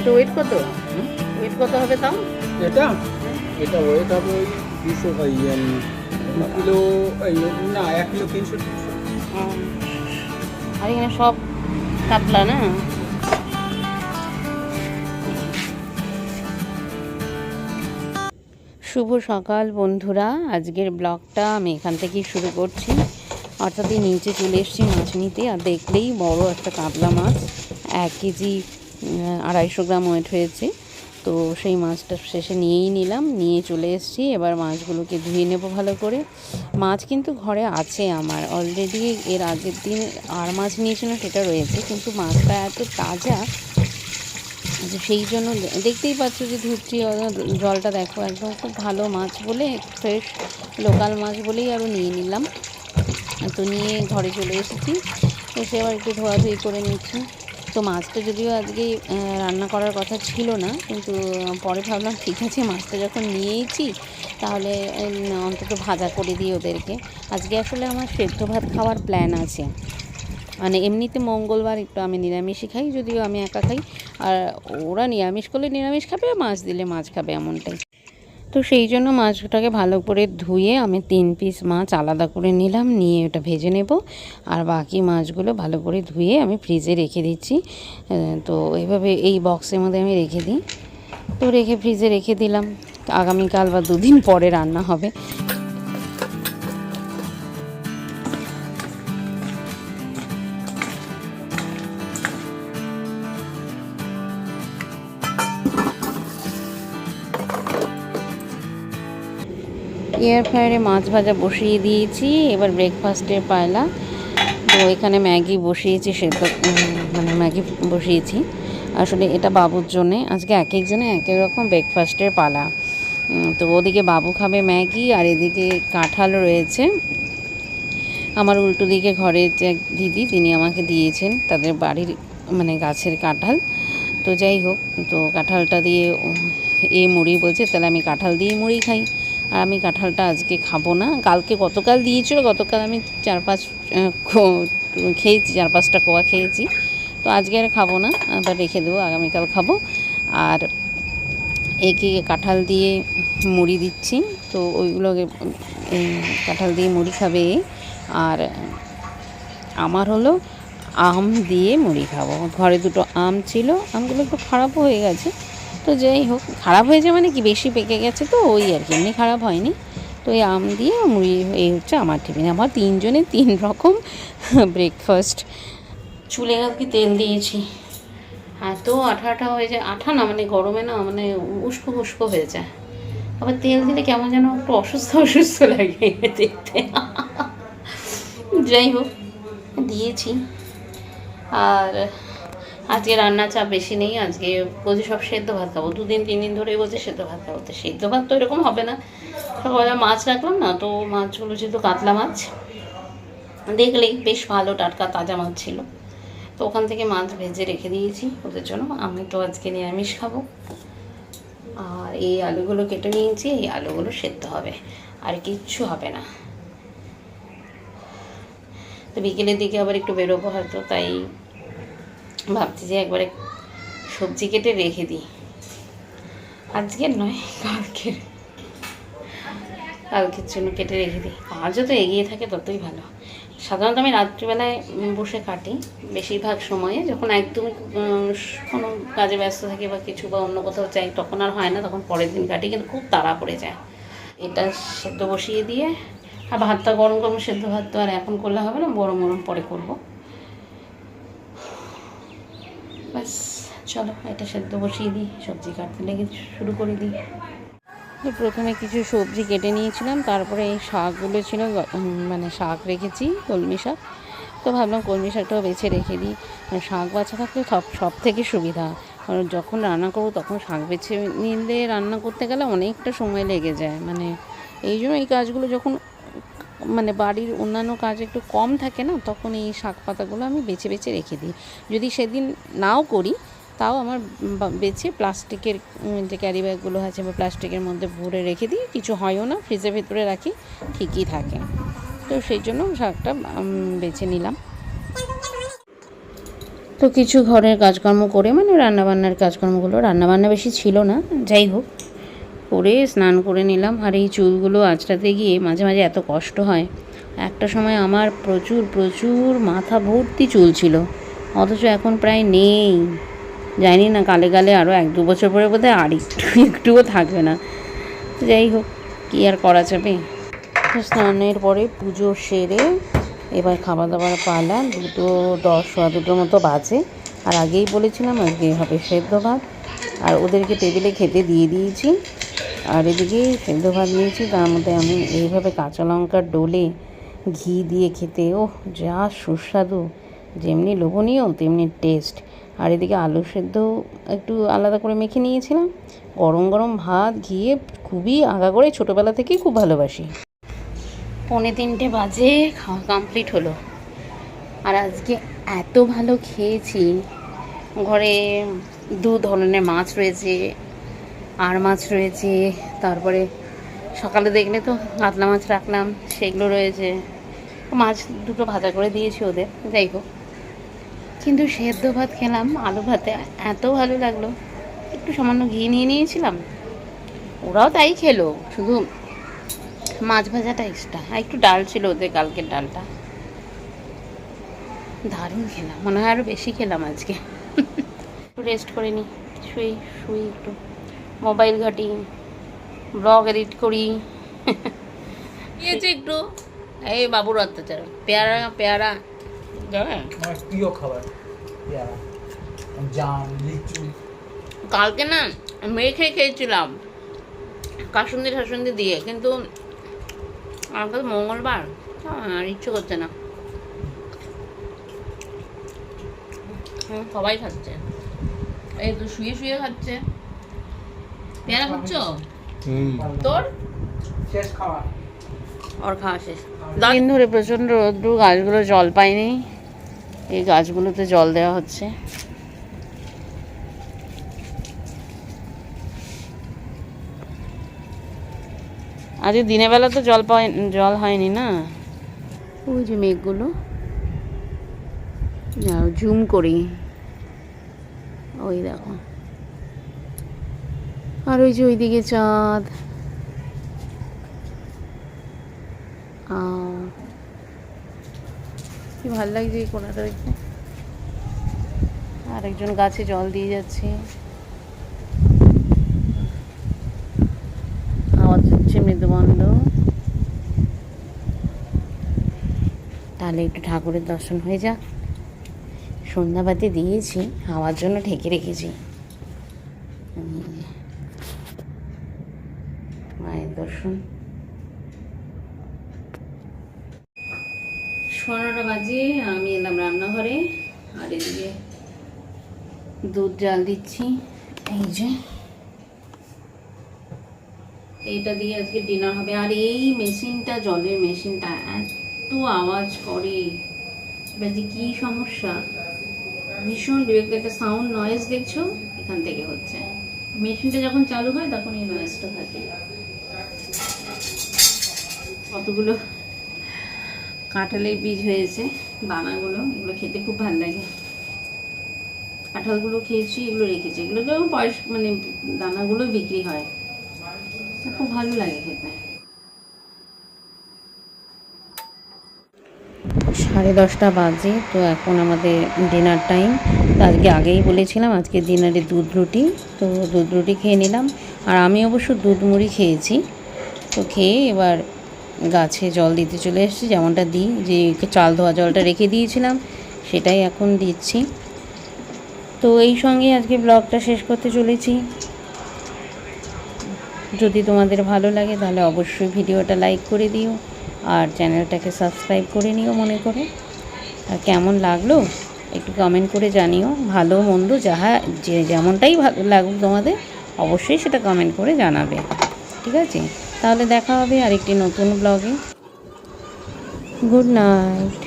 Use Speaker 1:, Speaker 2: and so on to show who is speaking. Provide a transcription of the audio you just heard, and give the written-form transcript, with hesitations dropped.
Speaker 1: তো ওয়েট কত?
Speaker 2: হুম?
Speaker 1: ওয়েট কত হবে তাও?
Speaker 2: এটা এটা ওয়েট হবে ওই 200 কিলো, এই না 1 কিলো 300।
Speaker 1: আর এখানে সব কাতলা না? শুভ সকাল বন্ধুরা, আজকের ব্লগটা আমি এখান থেকেই শুরু করছি। অর্থাৎ এই নিচে চলে এসেছি মাছ নিতে। আর দেখলেই বড় একটা কাতলা মাছ, 1 কেজি 250 গ্রাম ওয়েট হয়েছে। তো সেই মাছটা শেষে নিয়েই নিলাম, নিয়ে চলে এসেছি। এবার মাছগুলোকে ধুয়ে নেব ভালো করে। মাছ কিন্তু ঘরে আছে আমার অলরেডি, এর আগের দিন আর মাছ নিয়েছিলাম সেটা রয়েছে, কিন্তু মাছটা এত তাজা যে সেই জন্য দেখতেই পাচ্ছ যে ধুচ্ছি, জলটা দেখো একদম খুব ভালো মাছ বলে, ফ্রেশ লোকাল মাছ বলেই আরও নিয়ে নিলাম। তো নিয়ে ঘরে চলে এসেছি, এসে আবার একটু ধোয়াধুয়ি করে নিচ্ছি। তো মাছটা যদিও আজকে রান্না করার কথা ছিল না, কিন্তু পরে ভাবলাম ঠিক আছে, মাছটা যখন নিয়েইছি তাহলে অন্তত ভাজা করে দিই ওদেরকে। আজকে আসলে আমার সেদ্ধ ভাত খাওয়ার প্ল্যান আছে। মানে এমনিতে মঙ্গলবার একটু আমি নিরামিষই খাই, যদিও আমি একা খাই। আর ওরা নিরামিষ করলে নিরামিষ খাবে, মাছ দিলে মাছ খাবে, এমনটাই। তো সেই জন্য মাছটাকে ভালো করে ধুয়ে আমি 3 পিস মাছ আলাদা করে নিলাম, নিয়ে ওটা ভেজে নেব। আর বাকি মাছগুলো ভালো করে ধুয়ে আমি ফ্রিজে রেখে দিচ্ছি। তো এইভাবে এই বক্সের মধ্যে আমি রেখে দিই। তো রেখে ফ্রিজে রেখে দিলাম, আগামীকাল বা 2 দিন পরে রান্না হবে। এয়ার ফ্রায়ারে মাছ ভাজা বসিয়ে দিয়েছি, এবার ব্রেকফাস্টের পায়লা। তো এখানে ম্যাগি বসিয়েছি, সেদ্ধ মানে ম্যাগি বসিয়েছি। আসলে এটা বাবুর জন্যে, আজকে এক একজনে এক এক রকম ব্রেকফাস্টের পালা। তো ওদিকে বাবু খাবে ম্যাগি, আর এদিকে কাঁঠাল রয়েছে। আমার উল্টো দিকে ঘরের যে দিদি, তিনি আমাকে দিয়েছেন তাদের বাড়ির মানে গাছের কাঁঠাল। তো যাই হোক, তো কাঁঠালটা দিয়ে মুড়ি বলছে, তাহলে আমি কাঁঠাল দিয়ে মুড়ি খাই। আর আমি কাঁঠালটা আজকে খাবো না, গতকাল দিয়েছিল, গতকাল আমি 4-5 খেয়েছি, 4-5টা কোয়া খেয়েছি। তো আজকে আর খাবো না, আবার রেখে দেবো, আগামীকাল খাবো। আর একে কাঁঠাল দিয়ে মুড়ি দিচ্ছি, তো ওইগুলোকে কাঁঠাল দিয়ে মুড়ি খাবে। আর আমার হলো আম দিয়ে মুড়ি খাবো। ঘরে 2টো আম ছিল, আমগুলো একটু খারাপও হয়ে গেছে। তো যাই হোক, খারাপ হয়েছে মানে কি, বেশি পেকে গেছে, তো ওই আর কি, এমনি খারাপ হয়নি। তো এই আম দিয়ে মুড়ি, এই হচ্ছে আমার টিফিন। আমার 3 জনে 3 রকম ব্রেকফাস্ট। চুলে কালকে তেল দিয়েছি, এত আঠা আঠা হয়ে যায়, আঠা না মানে গরমে না মানে উস্কো উস্কো হয়ে যায়। আবার তেল দিলে কেমন যেন একটু অসুস্থ অসুস্থ লাগে দেখতে। যাই হোক, দিয়েছি। আর আজকে রান্নার চাপ বেশি নেই, আজকে বলছি সব সেদ্ধ ভাত খাবো। 2 দিন 3 দিন ধরেই বলছে সেদ্ধ ভাত খাবো। তো সেদ্ধ ভাত তো এরকম হবে না, সকালবেলা মাছ রাখলাম না, তো মাছগুলো যেহেতু কাতলা মাছ, দেখলেই বেশ ভালো টাটকা তাজা মাছ ছিল। তো ওখান থেকে মাছ ভেজে রেখে দিয়েছি ওদের জন্য। আমি তো আজকে নিরামিষ খাবো। আর এই আলুগুলো কেটে নিয়েছি, এই আলুগুলো সেদ্ধ হবে, আর কিচ্ছু হবে না। তো বিকেলের দিকে আবার একটু বেরোবো হয়তো, তাই ভাবছি যে একবারে সবজি কেটে রেখে দিই। আজকের নয়, কালকের জন্য কেটে রেখে দিই। আর যত এগিয়ে থাকে ততই ভালো। সাধারণত আমি রাত্রিবেলায় বসে কাটি বেশিরভাগ সময়ে, যখন একদমই কোনো কাজে ব্যস্ত থাকি বা কিছু বা অন্য কোথাও চাই, তখন আর হয় না, তখন পরের দিন কাটি, কিন্তু খুব তাড়া পড়ে যায়। এটা সেদ্ধ বসিয়ে দিয়ে, আর ভাতটা গরম গরম সেদ্ধ ভাত তো আর এখন করলে হবে না, গরম গরম পরে করব। ব্যাস, চলো এটা সেদ্ধ বসিয়ে দিই, সবজি কাটতে লেগে শুরু করে দিই। তো প্রথমে কিছু সবজি কেটে নিয়েছিলাম, তারপরে এই শাকগুলো ছিল, মানে শাক রেখেছি, কলমি শাক। তো ভাবলাম কলমি শাকটাও বেছে রেখে দিই। শাক বাছা থাকলে সব থেকে সুবিধা, কারণ যখন রান্না করবো তখন শাক বেছে নিলে রান্না করতে গেলে অনেকটা সময় লেগে যায়। মানে এই জন্য এই কাজগুলো যখন মানে বাড়ির অন্যান্য কাজ একটু কম থাকে না, তখন এই শাক পাতাগুলো আমি বেছে বেছে রেখে দিই। যদি সেদিন নাও করি, তাও আমার বেছে প্লাস্টিকের যে ক্যারি ব্যাগগুলো আছে বা প্লাস্টিকের মধ্যে ভরে রেখে দিই, কিছু হয়ও না, ফ্রিজের ভেতরে রাখি, ঠিকই থাকে। তো সেই জন্য শাকটা বেছে নিলাম। তো তো কিছু ঘরের কাজকর্ম করে মানে রান্নাবান্নার কাজকর্মগুলো, রান্নাবান্না বেশি ছিল না, যাই হোক করে স্নান করে নিলাম। আর এই চুলগুলো আঁচড়াতে গিয়ে মাঝে মাঝে এত কষ্ট হয়। একটা সময় আমার প্রচুর প্রচুর মাথা ভর্তি চুল ছিল, অথচ এখন প্রায় নেই। জানি না কালে কালে আরও 1-2 বছর পরে বোধহয় আর একটুও থাকবে না। যাই হোক, কী আর করা যাবে। তো স্নানের পরে পুজো সেরে এবার খাওয়া দাওয়ার পালা। 2:10 সোয়া 2টোর মতো বাজে। আর আগেই বলেছিলাম আজকে হবে সেদ্ধ ভাত, আর ওদেরকে টেবিলে খেতে দিয়ে দিয়েছি। আর এদিকে সেদ্ধ ভাত নিয়েছি, তার মধ্যে আমি এইভাবে কাঁচা লঙ্কার ডোলে ঘি দিয়ে খেতে ওহ যা সুস্বাদু, যেমনি লোভনীয় তেমনি টেস্ট। আর এদিকে আলু সেদ্ধ একটু আলাদা করে মেখে নিয়েছিলাম। গরম গরম ভাত ঘিয়ে খুবই আগা করে ছোটোবেলা থেকেই খুব ভালোবাসি। 2:45 বাজে, খাওয়া কমপ্লিট হলো। আর আজকে এত ভালো খেয়েছি, ঘরে 2 ধরনের মাছ রয়েছে, আর মাছ রয়েছে, তারপরে সকালে দেখলে তো কাতলা মাছ রাখলাম, সেগুলো রয়েছে। মাছ 2টো ভাজা করে দিয়েছি ওদের, যাই হোক। কিন্তু সেদ্ধ ভাত খেলাম, আলু ভাতে এত ভালো লাগলো। একটু সামান্য ঘি নিয়ে নিয়েছিলাম, ওরাও তাই খেলো, শুধু মাছ ভাজাটা এক্সট্রা। আর একটু ডাল ছিল ওদের, কালকের ডালটা। দারুণ খেলাম, মনে হয় আরও বেশি খেলাম আজকে। একটু রেস্ট করে নিই, শুই একটু, মোবাইল ঘাঁটি, ব্লগ এডিট করি। একটু এই বাবুর অত্যাচার। পেয়ারা পেয়ারা
Speaker 2: আমার প্রিয় খাবার পেয়ারা, জাম, লিচু।
Speaker 1: কালকে না মেখে খেয়েছিলাম কাসুন্দি দিয়ে, কিন্তু আমাকে তো মঙ্গলবার আর ইচ্ছে করছে না। সবাই খাচ্ছে, এই তো শুয়ে খাচ্ছে। পেয়ারা খাচ্ছ? তোর
Speaker 2: শেষ খাওয়া,
Speaker 1: ওর খাওয়া শেষ। দিন ধরে প্রচণ্ড রোদ্দুর, গাছগুলো জল পায়নি, এই গাছগুলোতে জল দেওয়া হচ্ছে। আজ দিনের বেলা তো জল হয়নি না। ওই যে মেঘগুলো, যাও জুম করি, ওই দেখো। আর ওই যে ওইদিকে চাঁদ। কি ভাল লাগছে এই কোনাটা দেখতে। আরেকজন গাছে জল দিয়ে যাচ্ছে, আওয়াজ হচ্ছে মৃদুমন্দ। তাহলে একটু ঠাকুরের দর্শন হয়ে যাক। সন্ধ্যাবাতি দিয়েছি, হাওয়ার জন্য ঢেকে রেখেছি। মায়ের দর্শন। 11টা বাজে, আমি এলাম রান্নাঘরে। আর এদিকে দুধ জাল দিচ্ছি। এই যে এইটা দিয়ে আজকে ডিনার হবে। আর এই মেশিনটা, জলের মেশিনটা এত আওয়াজ করে, এটা যে কি সমস্যা, ভীষণ বিরক্ত। একটা সাউন্ড নয়েজ দেখছো এখান থেকে হচ্ছে। মেশিনটা যখন চালু হয় তখন এই নয়েজটা থাকে। কতগুলো কাঁঠালের বীজ হয়েছে, দানাগুলো, এগুলো খেতে খুব ভালো লাগে। কাঁঠালগুলো খেয়েছি, এগুলো রেখেছি, এগুলো তো পয়সা মানে দানাগুলো বিক্রি হয়, খুব ভালো লাগে খেতে। 10:30 বাজে, তো এখন আমাদের ডিনার টাইম। তো আজকে আগেই বলেছিলাম আজকে ডিনারে দুধ রুটি, তো দুধ রুটি খেয়ে নিলাম। আর আমি অবশ্য দুধ মুড়ি খেয়েছি। তো খেয়ে এবার গাছে জল দিতে চলে এসেছি, যেমনটা দিই, যে চাল ধোয়া জলটা রেখে দিয়েছিলাম সেটাই এখন দিচ্ছি। তো এই সঙ্গে আজকে ব্লগটা শেষ করতে চলেছি। যদি তোমাদের ভালো লাগে তাহলে অবশ্যই ভিডিওটা লাইক করে দিও, আর চ্যানেলটাকে সাবস্ক্রাইব করে নিও মনে করে। আর কেমন লাগলো একটু কমেন্ট করে জানিও, ভালো মন্দ যেমনটাই ভালো লাগুক তোমাদের, অবশ্যই সেটা কমেন্ট করে জানাবে, ঠিক আছে? তাহলে দেখা হবে আরেকটি নতুন ব্লগে। Good night.